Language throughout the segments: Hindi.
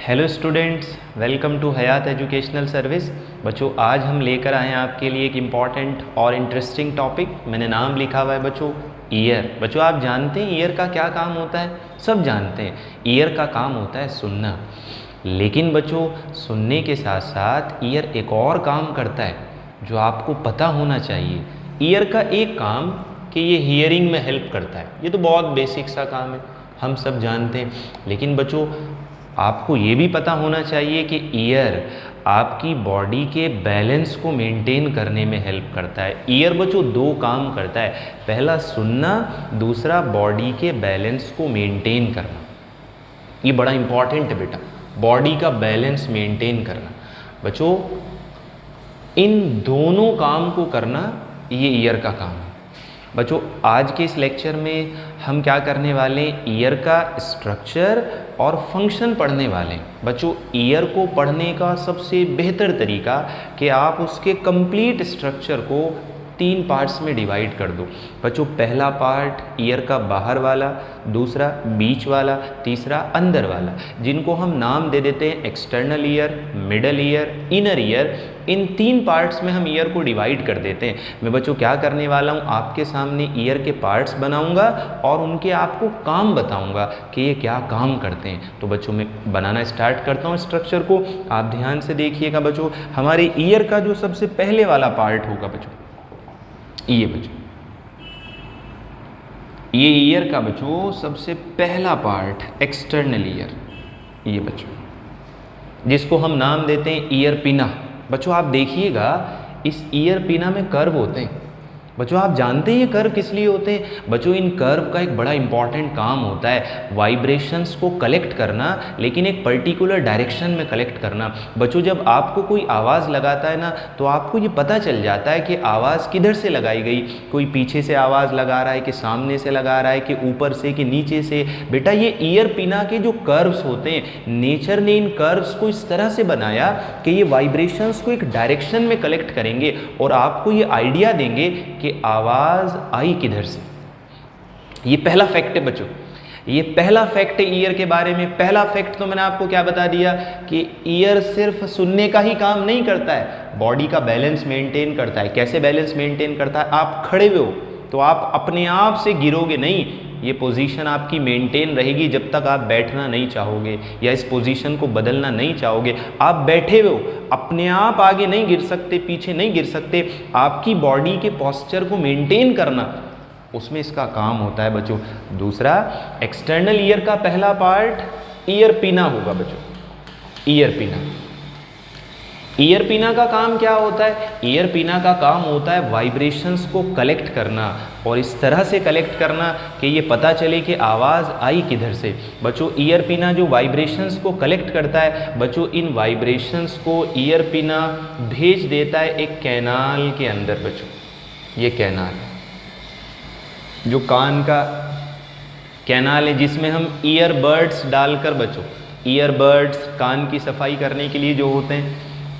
Hello students, welcome to Hayat educational service. बच्चों, आज हम लेकर आए हैं आपके लिए एक इम्पॉर्टेंट और इंटरेस्टिंग टॉपिक। मैंने नाम लिखा हुआ है बच्चों, ईयर। बच्चों, आप जानते हैं ईयर का क्या काम होता है? सब जानते हैं, ईयर का काम होता है सुनना। लेकिन बच्चों, सुनने के साथ साथ ईयर एक और काम करता है जो आपको पता होना चाहिए। ईयर का एक काम कि ये हियरिंग में हेल्प करता है। ये तो बहुत बेसिक सा काम है, हम सब जानते हैं। लेकिन बच्चों, आपको ये भी पता होना चाहिए कि ईयर आपकी बॉडी के बैलेंस को मेंटेन करने में हेल्प करता है। ईयर बच्चों दो काम करता है, पहला सुनना, दूसरा बॉडी के बैलेंस को मेंटेन करना। ये बड़ा इंपॉर्टेंट है बेटा, बॉडी का बैलेंस मेंटेन करना। बच्चों, इन दोनों काम को करना ये ईयर का काम है। बच्चों, आज के इस लेक्चर में हम क्या करने वाले हैं, ईयर का स्ट्रक्चर और फंक्शन पढ़ने वाले हैं। बच्चों, ईयर को पढ़ने का सबसे बेहतर तरीका कि आप उसके कंप्लीट स्ट्रक्चर को 3 पार्ट्स में डिवाइड कर दो। बच्चों, पहला पार्ट ईयर का बाहर वाला, दूसरा बीच वाला, तीसरा अंदर वाला, जिनको हम नाम दे देते हैं external ear, middle ear, inner ear. इन 3 पार्ट्स में हम ईयर को डिवाइड कर देते हैं। मैं बच्चों क्या करने वाला हूँ, आपके सामने ईयर के पार्ट्स बनाऊंगा और उनके आपको काम बताऊंगा कि ये क्या काम करते हैं। तो बच्चों, मैं बनाना स्टार्ट करता हूँ स्ट्रक्चर को। आप ध्यान से देखिएगा बच्चों, हमारे ईयर का जो सबसे पहले वाला पार्ट होगा बच्चों, ये बच्चों, ये ईयर का बच्चों सबसे पहला पार्ट एक्सटर्नल ईयर, ये बच्चों जिसको हम नाम देते हैं ईयर पिना। बच्चों, आप देखिएगा इस ईयर पिना में कर्व होते हैं। बच्चों, आप जानते हैं ये कर्व किस लिए होते हैं? बच्चों, इन कर्व का एक बड़ा इंपॉर्टेंट काम होता है वाइब्रेशंस को कलेक्ट करना, लेकिन एक पर्टिकुलर डायरेक्शन में कलेक्ट करना। बच्चों, जब आपको कोई आवाज़ लगाता है ना, तो आपको ये पता चल जाता है कि आवाज़ किधर से लगाई गई। कोई पीछे से आवाज़ लगा रहा है कि सामने से लगा रहा है कि ऊपर से कि नीचे से। बेटा, ये ईयर पिना के जो कर्व्स होते हैं, नेचर ने इन कर्व्स को इस तरह से बनाया कि ये वाइब्रेशंस को एक डायरेक्शन में कलेक्ट करेंगे और आपको ये आइडिया देंगे कि आवाज आई किधर से। ये पहला फैक्ट है बच्चों, ये पहला फैक्ट है ईयर के बारे में। पहला फैक्ट तो मैंने आपको क्या बता दिया कि ईयर सिर्फ सुनने का ही काम नहीं करता है, बॉडी का बैलेंस मेंटेन करता है। कैसे बैलेंस मेंटेन करता है? आप खड़े हुए हो तो आप अपने आप से गिरोगे नहीं, ये पोजीशन आपकी मेंटेन रहेगी जब तक आप बैठना नहीं चाहोगे या इस पोजीशन को बदलना नहीं चाहोगे। आप बैठे हुए हो, अपने आप आगे नहीं गिर सकते, पीछे नहीं गिर सकते। आपकी बॉडी के पोस्चर को मेंटेन करना, उसमें इसका काम होता है बच्चों। दूसरा, एक्सटर्नल ईयर का पहला पार्ट ईयर पिना होगा बच्चों, ईयर पिना। ईयर पिना का काम क्या होता है? ईयर पिना का काम होता है वाइब्रेशंस को कलेक्ट करना और इस तरह से कलेक्ट करना कि ये पता चले कि आवाज़ आई किधर से। बच्चों, ईयर पिना जो वाइब्रेशंस को कलेक्ट करता है बच्चों, इन वाइब्रेशंस को ईयर पिना भेज देता है एक कैनाल के अंदर। बच्चों, ये कैनाल जो कान का कैनाल है, जिसमें हम ईयरबड्स डालकर, बच्चों ईयरबड्स कान की सफाई करने के लिए जो होते हैं,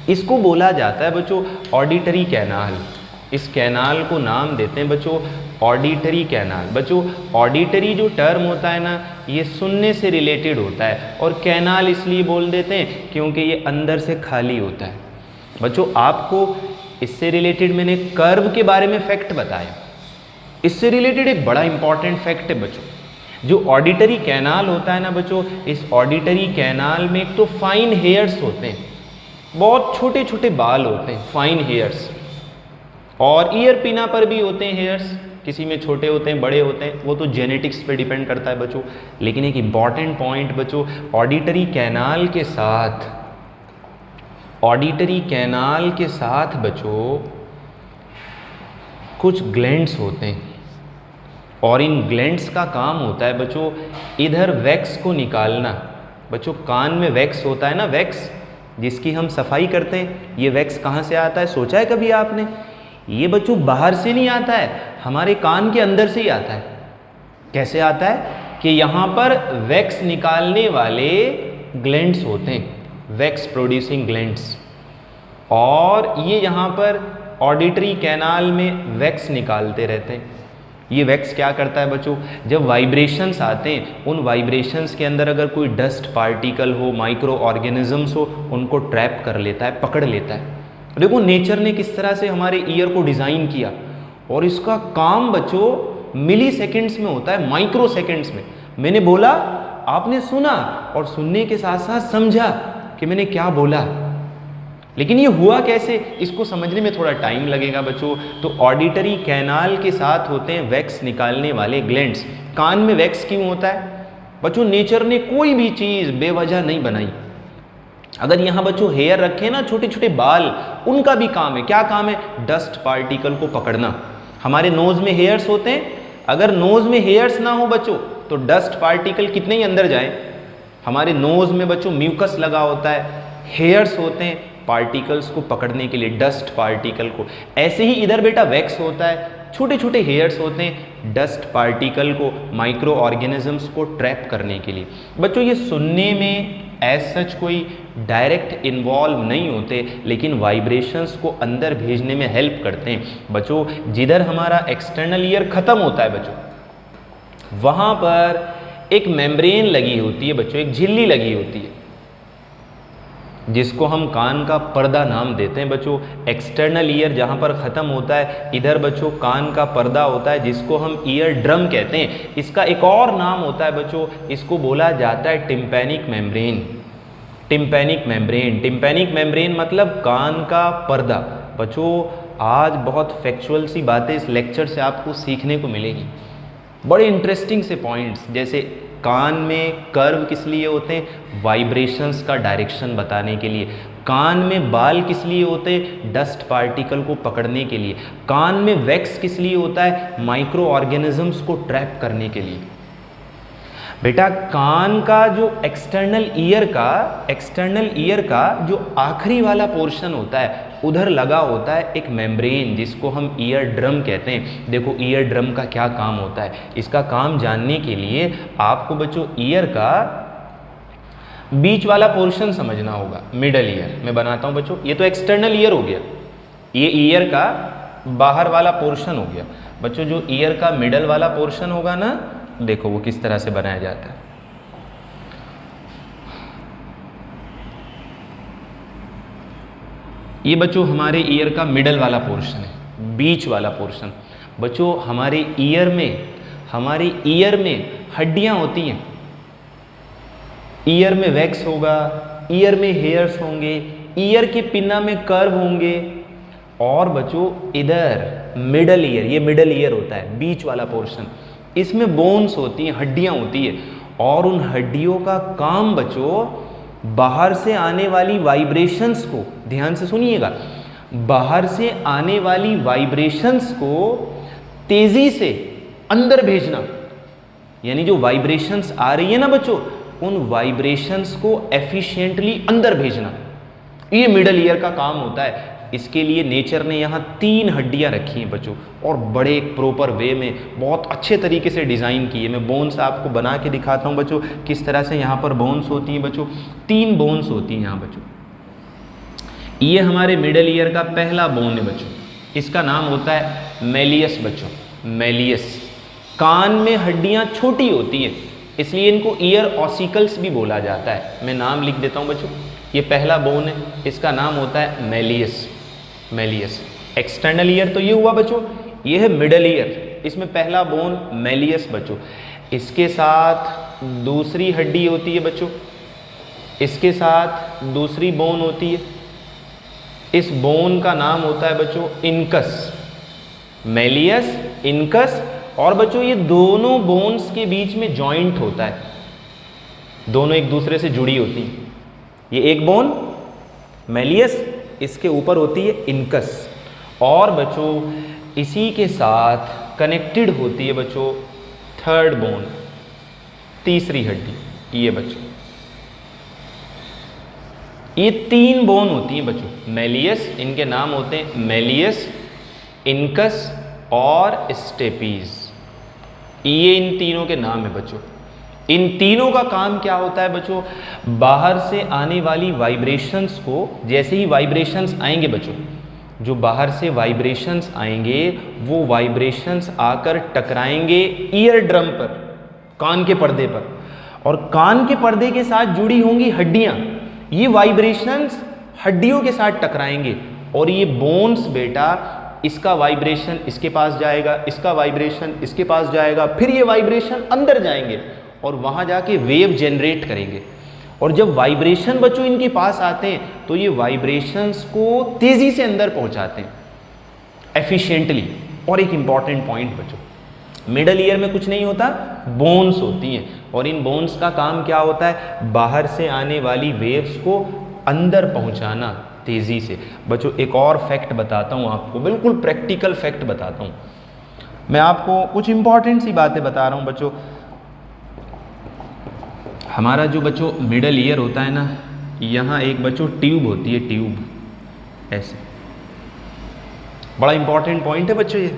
इसको बोला जाता है बच्चों ऑडिटरी कैनाल। इस कैनाल को नाम देते हैं बच्चों ऑडिटरी कैनाल। बच्चों, ऑडिटरी जो टर्म होता है ना, ये सुनने से रिलेटेड होता है और कैनाल इसलिए बोल देते हैं क्योंकि ये अंदर से खाली होता है। बच्चों, आपको इससे रिलेटेड मैंने कर्व के बारे में फैक्ट बताया, इससे रिलेटेड एक बड़ा इंपॉर्टेंट फैक्ट है बच्चों। जो ऑडिटरी कैनाल होता है ना बच्चों, इस ऑडिटरी कैनाल में एक तो फाइन हेयर्स होते हैं, बहुत छोटे छोटे बाल होते हैं, फाइन हेयर्स। और ईयर पिना पर भी होते हैं हेयर्स, किसी में छोटे होते हैं, बड़े होते हैं, वो तो जेनेटिक्स पे डिपेंड करता है बच्चों। लेकिन एक इम्पॉर्टेंट पॉइंट बच्चों, ऑडिटरी कैनाल के साथ, ऑडिटरी कैनाल के साथ बच्चों कुछ ग्लैंड्स होते हैं और इन ग्लैंड्स का काम होता है बच्चों इधर वैक्स को निकालना। बच्चों, कान में वैक्स होता है ना, वैक्स जिसकी हम सफाई करते हैं। ये वैक्स कहाँ से आता है, सोचा है कभी आपने? ये बच्चों बाहर से नहीं आता है, हमारे कान के अंदर से ही आता है। कैसे आता है कि यहाँ पर वैक्स निकालने वाले ग्लैंड्स होते हैं, वैक्स प्रोड्यूसिंग ग्लैंड्स, और ये यहाँ पर ऑडिटरी कैनाल में वैक्स निकालते रहते हैं। ये वैक्स क्या करता है बच्चों, जब वाइब्रेशंस आते हैं उन वाइब्रेशंस के अंदर अगर कोई डस्ट पार्टिकल हो, माइक्रो ऑर्गेनिजम्स हो, उनको ट्रैप कर लेता है, पकड़ लेता है। देखो नेचर ने किस तरह से हमारे ईयर को डिज़ाइन किया, और इसका काम बच्चों मिली सेकेंड्स में होता है, माइक्रो सेकेंड्स में। मैंने बोला, आपने सुना, और सुनने के साथ साथ समझा कि मैंने क्या बोला। लेकिन ये हुआ कैसे, इसको समझने में थोड़ा टाइम लगेगा बच्चों। तो ऑडिटरी कैनाल के साथ होते हैं वैक्स निकालने वाले ग्लैंड्स। कान में वैक्स क्यों होता है बच्चों, नेचर ने कोई भी चीज़ बेवजह नहीं बनाई। अगर यहाँ बच्चों हेयर रखे ना, छोटे छोटे बाल, उनका भी काम है, क्या काम है, डस्ट पार्टिकल को पकड़ना। हमारे नोज में हेयर्स होते हैं, अगर नोज में हेयर्स ना हो बच्चों तो डस्ट पार्टिकल कितने ही अंदर जाए। हमारे नोज में बच्चों म्यूकस लगा होता है, हेयर्स होते हैं पार्टिकल्स को पकड़ने के लिए, डस्ट पार्टिकल को। ऐसे ही इधर बेटा वैक्स होता है, छोटे छोटे हेयर्स होते हैं डस्ट पार्टिकल को, माइक्रो ऑर्गेनिजम्स को ट्रैप करने के लिए। बच्चों ये सुनने में एज सच कोई डायरेक्ट इन्वॉल्व नहीं होते, लेकिन वाइब्रेशंस को अंदर भेजने में हेल्प करते हैं। बच्चों जिधर हमारा एक्सटर्नल ईयर ख़त्म होता है बच्चों, वहाँ पर एक मेम्ब्रेन लगी होती है बच्चों, एक झिल्ली लगी होती है, जिसको हम कान का पर्दा नाम देते हैं बच्चों। एक्सटर्नल ईयर जहाँ पर ख़त्म होता है, इधर बच्चों कान का पर्दा होता है, जिसको हम ईयर ड्रम कहते हैं। इसका एक और नाम होता है बच्चों, इसको बोला जाता है tympanic membrane. Tympanic membrane, tympanic membrane मतलब कान का पर्दा। बच्चों आज बहुत फैक्चुअल सी बातें इस लेक्चर से आपको सीखने को मिलेगी, बड़े इंटरेस्टिंग से पॉइंट्स। जैसे कान में कर्व किस लिए होते हैं, वाइब्रेशंस का डायरेक्शन बताने के लिए। कान में बाल किस लिए होते हैं, डस्ट पार्टिकल को पकड़ने के लिए। कान में वैक्स किस लिए होता है, माइक्रो ऑर्गेनिजम्स को ट्रैप करने के लिए। बेटा कान का जो एक्सटर्नल ईयर का जो आखिरी वाला पोर्शन होता है, उधर लगा होता है एक मेम्ब्रेन, जिसको हम ईयर ड्रम कहते हैं। देखो ईयर ड्रम का क्या काम होता है, इसका काम जानने के लिए आपको बच्चों ईयर का बीच वाला पोर्शन समझना होगा, मिडल ईयर। मैं बनाता हूँ बच्चों, ये तो एक्सटर्नल ईयर हो गया, ये ईयर का बाहर वाला पोर्शन हो गया। बच्चों जो ईयर का मिडल वाला पोर्शन होगा ना, देखो वो किस तरह से बनाया जाता है। ये बच्चों हमारे ईयर का मिडल वाला पोर्शन है, बीच वाला पोर्शन। बच्चों हमारे ईयर में हड्डियां होती हैं, ईयर में वैक्स होगा, ईयर में हेयर्स होंगे, ईयर के पिन्ना में कर्व होंगे, और बच्चों इधर मिडल ईयर, ये मिडल ईयर होता है, बीच वाला पोर्शन, इसमें बोन्स होती हैं, हड्डियां होती है। और उन हड्डियों का काम बच्चों बाहर से आने वाली वाइब्रेशंस को, ध्यान से सुनिएगा, बाहर से आने वाली वाइब्रेशंस को तेजी से अंदर भेजना। यानी जो वाइब्रेशंस आ रही है ना बच्चों, उन वाइब्रेशंस को एफिशिएंटली अंदर भेजना, ये मिडल ईयर का काम होता है। इसके लिए नेचर ने यहाँ 3 हड्डियाँ रखी हैं बच्चों, और बड़े एक प्रॉपर वे में बहुत अच्छे तरीके से डिज़ाइन की है। मैं बोन्स आपको बना के दिखाता हूँ बच्चों, किस तरह से यहाँ पर बोन्स होती हैं बच्चों। 3 बोन्स होती हैं यहाँ बच्चों। ये हमारे मिडल ईयर का पहला बोन है बच्चों, इसका नाम होता है मेलियस बच्चों, मेलियस। कान में हड्डियाँ छोटी होती हैं, इसलिए इनको ईयर ऑसिकल्स भी बोला जाता है। मैं नाम लिख देता हूँ बच्चों, ये पहला बोन है, इसका नाम होता है मेलियस, मेलियस। एक्सटर्नल ईयर तो ये हुआ बच्चों, ये है मिडल ईयर, इसमें पहला बोन मेलियस बच्चों। इसके साथ दूसरी हड्डी होती है बच्चों, इसके साथ दूसरी बोन होती है, इस बोन का नाम होता है बच्चों इनकस, मेलियस, इनकस। और बच्चों ये दोनों बोन्स के बीच में जॉइंट होता है, दोनों एक दूसरे से जुड़ी होती हैं। ये एक बोन मेलियस, इसके ऊपर होती है इनकस, और बच्चों इसी के साथ कनेक्टेड होती है बच्चों थर्ड बोन, तीसरी हड्डी, ये बच्चों। ये 3 बोन होती हैं बच्चों, मेलियस, इनके नाम होते हैं मेलियस, इनकस और स्टेपीज। ये इन तीनों के नाम है बच्चों। इन तीनों का काम क्या होता है बच्चों, बाहर से आने वाली वाइब्रेशंस को, जैसे ही वाइब्रेशंस आएंगे बच्चों, जो बाहर से वाइब्रेशंस आएंगे वो वाइब्रेशंस आकर टकराएंगे ईयर ड्रम पर, कान के पर्दे पर, और कान के पर्दे के साथ जुड़ी होंगी हड्डियां। ये वाइब्रेशंस हड्डियों के साथ टकराएंगे और ये बोन्स बेटा, इसका वाइब्रेशन इसके पास जाएगा, इसका वाइब्रेशन इसके पास जाएगा, फिर ये वाइब्रेशन अंदर जाएंगे और वहाँ जाके वेव जनरेट करेंगे। और जब वाइब्रेशन बच्चों इनके पास आते हैं तो ये वाइब्रेशंस को तेज़ी से अंदर पहुँचाते हैं एफिशिएंटली। और एक इम्पॉर्टेंट पॉइंट बच्चों, मिडल ईयर में कुछ नहीं होता, बोन्स होती हैं, और इन बोन्स का काम क्या होता है, बाहर से आने वाली वेव्स को अंदर पहुँचाना तेज़ी से। बच्चों एक और फैक्ट बताता हूँ आपको, बिल्कुल प्रैक्टिकल फैक्ट बताता हूँ मैं आपको, कुछ इंपॉर्टेंट सी बातें बता रहा हूँ बच्चों। हमारा जो बच्चों मिडल ईयर होता है ना, यहाँ एक बच्चों ट्यूब होती है, ट्यूब ऐसे, बड़ा इंपॉर्टेंट पॉइंट है बच्चों ये।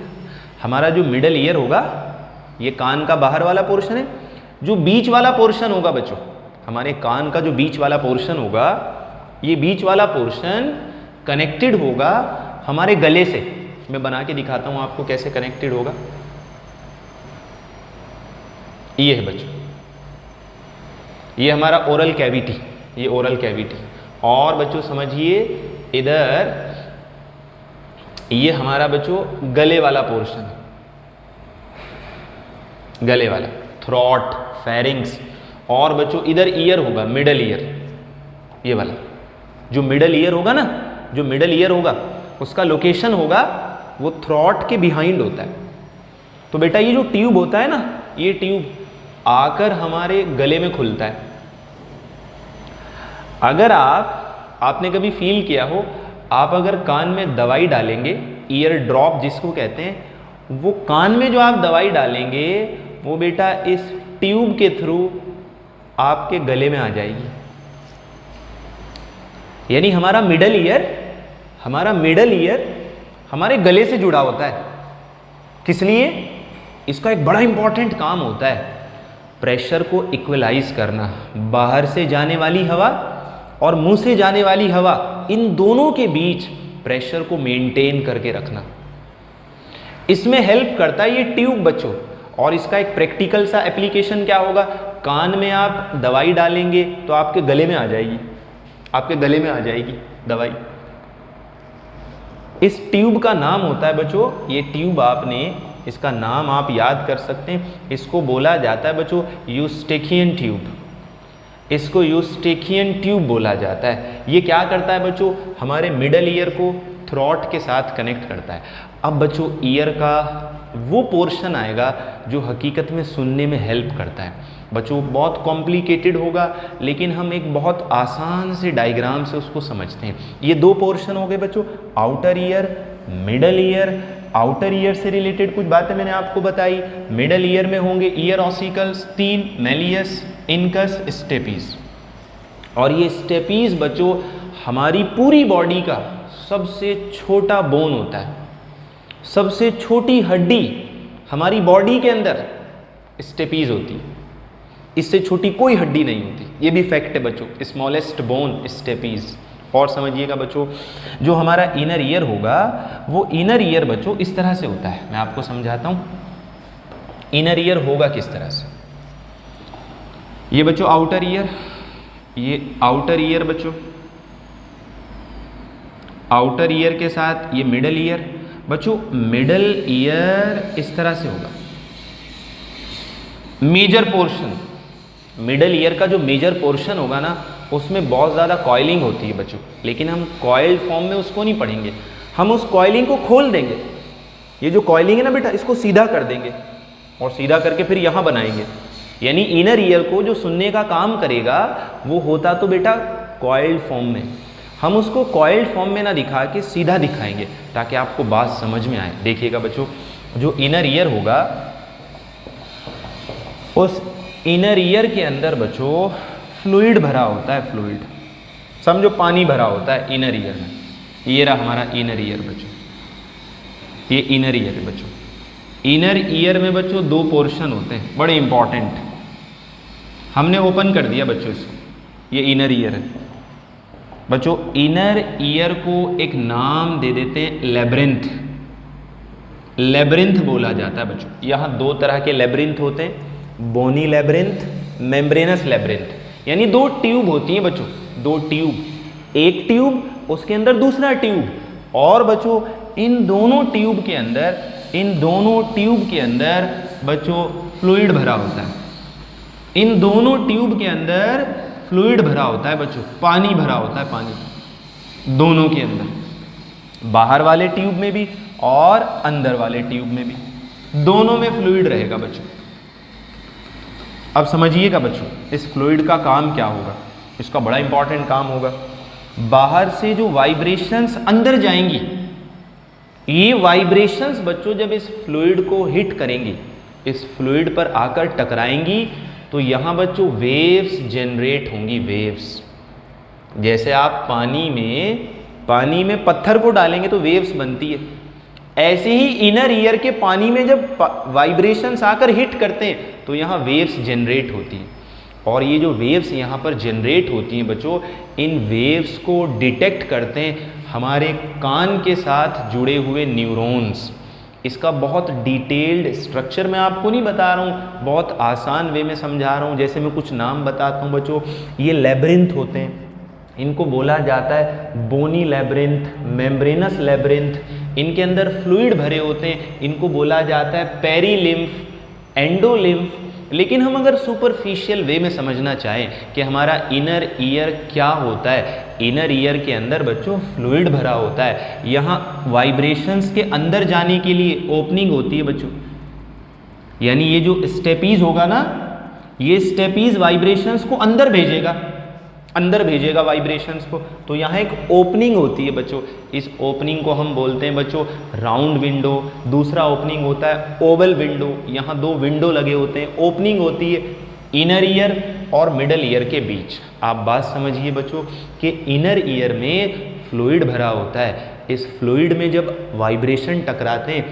हमारा जो मिडल ईयर होगा ये कान का बाहर वाला पोर्शन है, जो बीच वाला पोर्शन होगा बच्चों, हमारे कान का जो बीच वाला पोर्शन होगा, ये बीच वाला पोर्शन कनेक्टेड होगा हमारे गले से। मैं बना के दिखाता हूँ आपको कैसे कनेक्टेड होगा। ये है बच्चों, ये हमारा ओरल कैविटी, ये ओरल कैविटी। और बच्चों समझिए इधर ये हमारा बच्चों गले वाला पोर्शन है, गले वाला, थ्रॉट, फेरिंग्स। और बच्चों इधर ईयर होगा, मिडल ईयर, ये वाला जो मिडल ईयर होगा ना, जो मिडल ईयर होगा उसका लोकेशन होगा वो थ्रॉट के बिहाइंड होता है। तो बेटा ये जो ट्यूब होता है ना, ये ट्यूब आकर हमारे गले में खुलता है। अगर आपने कभी फील किया हो, आप अगर कान में दवाई डालेंगे, ईयर ड्रॉप जिसको कहते हैं, वो कान में जो आप दवाई डालेंगे वो बेटा इस ट्यूब के थ्रू आपके गले में आ जाएगी। यानी हमारा मिडल ईयर हमारे गले से जुड़ा होता है। किस लिए? इसका एक बड़ा इंपॉर्टेंट काम होता है, प्रेशर को इक्वलाइज करना। बाहर से जाने वाली हवा और मुंह से जाने वाली हवा, इन दोनों के बीच प्रेशर को मेंटेन करके रखना, इसमें हेल्प करता है ये ट्यूब बच्चों। और इसका एक प्रैक्टिकल सा एप्लीकेशन क्या होगा, कान में आप दवाई डालेंगे तो आपके गले में आ जाएगी, आपके गले में आ जाएगी दवाई। इस ट्यूब का नाम होता है बच्चों, ये ट्यूब आपने, इसका नाम आप याद कर सकते हैं, इसको बोला जाता है बच्चों यूस्टेखियन ट्यूब। इसको यूस्टेखियन ट्यूब बोला जाता है। ये क्या करता है बच्चों, हमारे मिडल ईयर को थ्रॉट के साथ कनेक्ट करता है। अब बच्चों ईयर का वो पोर्शन आएगा जो हकीकत में सुनने में हेल्प करता है। बच्चों बहुत कॉम्प्लिकेटेड होगा, लेकिन हम एक बहुत आसान से डायग्राम से उसको समझते हैं। ये दो पोर्शन हो गए बच्चों, outer ear, middle ear. Outer ear से रिलेटेड कुछ बातें मैंने आपको बताई। मिडल ईयर में होंगे ear ossicles 3, malleus, incus, stapes. और ये स्टेपीज बच्चों हमारी पूरी बॉडी का सबसे छोटा बोन होता है, सबसे छोटी हड्डी हमारी बॉडी के अंदर स्टेपीज होती है। इससे छोटी कोई हड्डी नहीं होती, ये भी फैक्ट है बच्चों। Smallest bone stapes. और समझिएगा बच्चों, जो हमारा इनर ईयर होगा, वो इनर ईयर बच्चों इस तरह से होता है। मैं आपको समझाता हूँ इनर ईयर होगा किस तरह से। ये बच्चों आउटर ईयर, ये आउटर ईयर बच्चों, आउटर ईयर के साथ ये मिडल ईयर। बच्चों मिडल ईयर इस तरह से होगा, मेजर पोर्शन, मिडल ईयर का जो मेजर पोर्शन होगा ना, उसमें बहुत ज़्यादा कॉइलिंग होती है बच्चों, लेकिन हम कॉइल्ड फॉर्म में उसको नहीं पढ़ेंगे, हम उस कॉइलिंग को खोल देंगे। ये जो कॉइलिंग है ना बेटा, इसको सीधा कर देंगे और सीधा करके फिर यहाँ बनाएंगे। यानी इनर ईयर को जो सुनने का काम करेगा वो होता तो बेटा कॉइल्ड फॉर्म में, हम उसको कॉइल्ड फॉर्म में ना दिखा के सीधा दिखाएंगे ताकि आपको बात समझ में आए। देखिएगा बच्चों, जो इनर ईयर होगा, उस इनर ईयर के अंदर बच्चों फ्लूइड भरा होता है, फ्लूइड समझो पानी भरा होता है इनर ईयर में। ये रहा हमारा इनर ईयर बच्चों, ये इनर ईयर है बच्चों। इनर ईयर में बच्चों दो पोर्शन होते हैं बड़े इंपॉर्टेंट। हमने ओपन कर दिया बच्चों इसको, ये इनर ईयर है, बच्चों इनर ईयर को एक नाम दे देते हैं लेब्रिंथ। लेब्रिंथ बोला जाता है बच्चों। यहाँ दो तरह के लेब्रिंथ होते हैं, बोनी लेब्रिंथ, मेम्ब्रेनस लेब्रिंथ। यानी दो ट्यूब होती हैं बच्चों, दो ट्यूब, एक ट्यूब उसके अंदर दूसरा ट्यूब, और बच्चों इन दोनों ट्यूब के अंदर बच्चों फ्लूइड भरा होता है। इन दोनों ट्यूब के अंदर फ्लूइड भरा होता है बच्चों, पानी भरा होता है, पानी दोनों के अंदर, बाहर वाले ट्यूब में भी और अंदर वाले ट्यूब में भी, दोनों में फ्लूइड रहेगा बच्चों। अब समझिएगा बच्चों, इस फ्लूइड का काम क्या होगा, इसका बड़ा इंपॉर्टेंट काम होगा। बाहर से जो वाइब्रेशंस अंदर जाएंगी, ये वाइब्रेशंस बच्चों जब इस फ्लूइड को हिट करेंगी, इस फ्लूइड पर आकर टकराएंगी, तो यहाँ बच्चों वेव्स जनरेट होंगी। वेव्स, जैसे आप पानी में पत्थर को डालेंगे तो वेव्स बनती है, ऐसे ही इनर ईयर के पानी में जब वाइब्रेशंस आकर हिट करते हैं तो यहाँ वेव्स जनरेट होती हैं। और ये जो वेव्स यहाँ पर जनरेट होती हैं बच्चों, इन वेव्स को डिटेक्ट करते हैं हमारे कान के साथ जुड़े हुए न्यूरॉन्स। इसका बहुत डिटेल्ड स्ट्रक्चर मैं आपको नहीं बता रहा हूँ, बहुत आसान वे में समझा रहा हूँ। जैसे मैं कुछ नाम बताता हूँ बच्चों, ये लेब्रिंथ होते हैं, इनको बोला जाता है बोनी लेब्रिंथ, मेम्ब्रेनस लेब्रिंथ। इनके अंदर फ्लूइड भरे होते हैं, इनको बोला जाता है पेरीलिम्फ, एंडोलिम्फ। लेकिन हम अगर सुपरफिशियल वे में समझना चाहें कि हमारा इनर ईयर क्या होता है, इनर ईयर के अंदर बच्चों फ्लूइड भरा होता है, यहाँ वाइब्रेशंस के अंदर जाने के लिए ओपनिंग होती है बच्चों। यानी ये जो स्टेपीज होगा ना, ये स्टेपीज वाइब्रेशंस को अंदर भेजेगा वाइब्रेशंस को, तो यहाँ एक ओपनिंग होती है बच्चों। इस ओपनिंग को हम बोलते हैं बच्चों राउंड विंडो। दूसरा ओपनिंग होता है ओवल विंडो, यहाँ दो विंडो लगे होते हैं। ओपनिंग होती है इनर ईयर और मिडल ईयर के बीच। आप बात समझिए बच्चों कि इनर ईयर में फ्लूइड भरा होता है, इस फ्लूइड में जब वाइब्रेशन टकराते हैं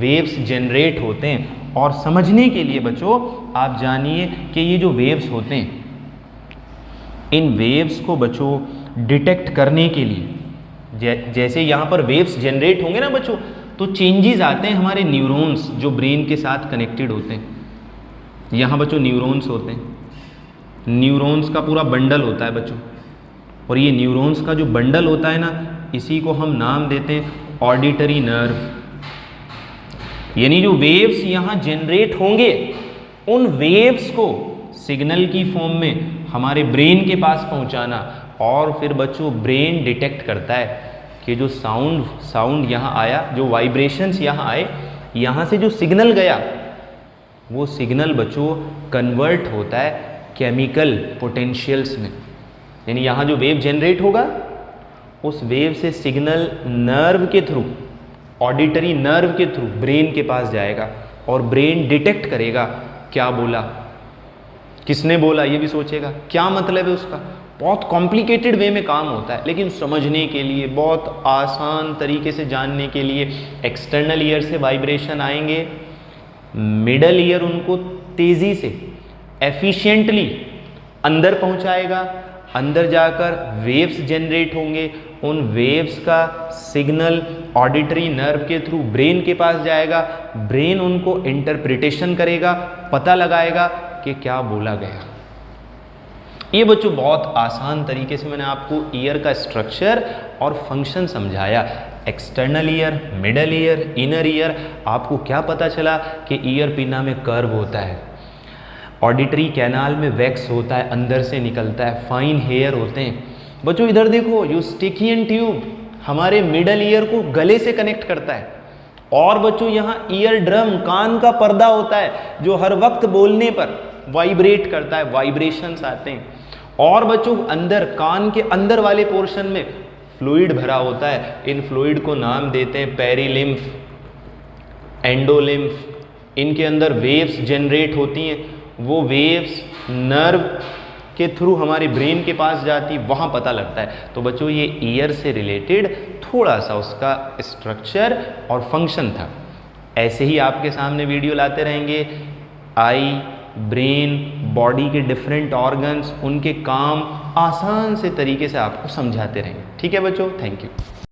वेव्स जनरेट होते हैं। और समझने के लिए बच्चों आप जानिए कि ये जो वेव्स होते हैं, इन वेव्स को बच्चों डिटेक्ट करने के लिए जैसे यहाँ पर वेव्स जनरेट होंगे ना बच्चों, तो चेंजेस आते हैं हमारे न्यूरॉन्स जो ब्रेन के साथ कनेक्टेड होते हैं। यहाँ बच्चों न्यूरॉन्स होते हैं, न्यूरॉन्स का पूरा बंडल होता है बच्चों, और ये न्यूरॉन्स का जो बंडल होता है ना, इसी को हम नाम देते हैं ऑडिटरी नर्व। यानी जो वेव्स यहाँ जनरेट होंगे, उन वेव्स को सिग्नल की फॉर्म में हमारे ब्रेन के पास पहुंचाना, और फिर बच्चों ब्रेन डिटेक्ट करता है कि जो साउंड यहाँ आया, जो वाइब्रेशंस यहाँ आए, यहाँ से जो सिग्नल गया, वो सिग्नल बच्चों कन्वर्ट होता है केमिकल पोटेंशियल्स में। यानी यहाँ जो वेव जनरेट होगा, उस वेव से सिग्नल नर्व के थ्रू, ऑडिटरी नर्व के थ्रू ब्रेन के पास जाएगा, और ब्रेन डिटेक्ट करेगा क्या बोला, किसने बोला, ये भी सोचेगा क्या मतलब है उसका। बहुत कॉम्प्लिकेटेड वे में काम होता है, लेकिन समझने के लिए, बहुत आसान तरीके से जानने के लिए, एक्सटर्नल ईयर से वाइब्रेशन आएंगे, मिडल ईयर उनको तेज़ी से एफिशिएंटली अंदर पहुंचाएगा, अंदर जाकर वेव्स जनरेट होंगे, उन वेव्स का सिग्नल ऑडिटरी नर्व के थ्रू ब्रेन के पास जाएगा, ब्रेन उनको इंटरप्रिटेशन करेगा, पता लगाएगा कि क्या बोला गया। ये बच्चों बहुत आसान तरीके से मैंने आपको ईयर का स्ट्रक्चर और फंक्शन समझाया। External ear, middle ear, inner year. आपको क्या पता चला कि ईयर पिना में कर्व होता है, ऑडिटरी कैनाल में वैक्स होता है, अंदर से निकलता है, फाइन हेयर होते हैं। बच्चों इधर देखो, यूस्टिकियन ट्यूब हमारे मिडल ईयर को गले से कनेक्ट करता है, और बच्चों यहाँ ईयर ड्रम, कान का पर्दा होता है, जो हर वक्त बोलने पर वाइब्रेट करता है, वाइब्रेशंस आते हैं। और बच्चों अंदर, कान के अंदर वाले पोर्शन में फ्लूइड भरा होता है, इन फ्लूइड को नाम देते हैं पेरीलिम्फ, एंडोलिम्फ। इनके अंदर वेव्स जनरेट होती हैं, वो वेव्स नर्व के थ्रू हमारे ब्रेन के पास जाती, वहाँ पता लगता है। तो बच्चों ये ईयर से रिलेटेड थोड़ा सा उसका स्ट्रक्चर और फंक्शन था। ऐसे ही आपके सामने वीडियो लाते रहेंगे। आई, ब्रेन, बॉडी के डिफरेंट ऑर्गन्स, उनके काम आसान से तरीके से आपको समझाते रहेंगे। ठीक है बच्चों, थैंक यू।